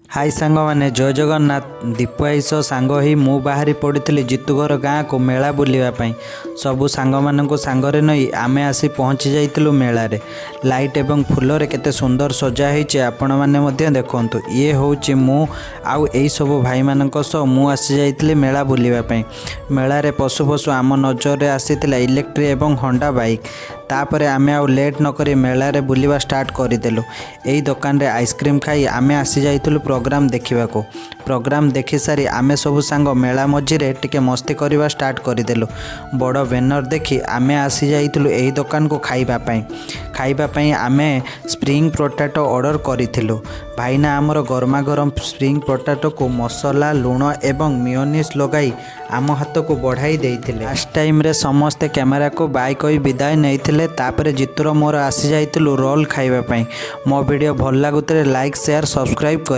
हाय सांग मैंने जय जगन्नाथ दीपु आईस सांग ही मु बाहरी पड़ी जितुघर गाँ को मेला बुलवाई सबू सांग मान सांगरे नई आमे आसी पहुँची जाइलु मेलारे। लाइट एवं फुलरे केते सुंदर सजा होती आपण मैंने देखु। ये हूँ मु आउ यही सब भाई मान मु आसी जाइली मेला बुलवाई। मेलारे पशु पशु आम नजर में आसी इलेक्ट्रिक एवं होंडा बाइक। तापर आमे आउ लेट नक मेलारे बुलवा स्टार्ट करदेलु। यही दुकान रे आइसक्रीम खाई आमे आसी जाइलु प्रोग्राम देखा। प्रोग्राम देखि सारी आमे सबु सांग मेला मझिरे टिके मस्ती करवा स्टार्ट करदेलु। बड़ बैनर देखि आमे आसी जाइलु यही दुकान को खाइबापी आमे स्प्रिंग पोटैटो ऑर्डर करिथिलु। भाईना आमर गरमा गरम स्प्रिंग पोटैटो को मसला लुण एवं मियोनिज लगाई आम हाथ को बढ़ाई देइथिले। लास्ट टाइम रे समस्ते कैमेरा को बाय कई विदाय नहीं तापर जितुर मोर आसी जाइलु रोल खाइबापी। मो वीडियो भल लागुतले लाइक शेयर सब्सक्राइब कर।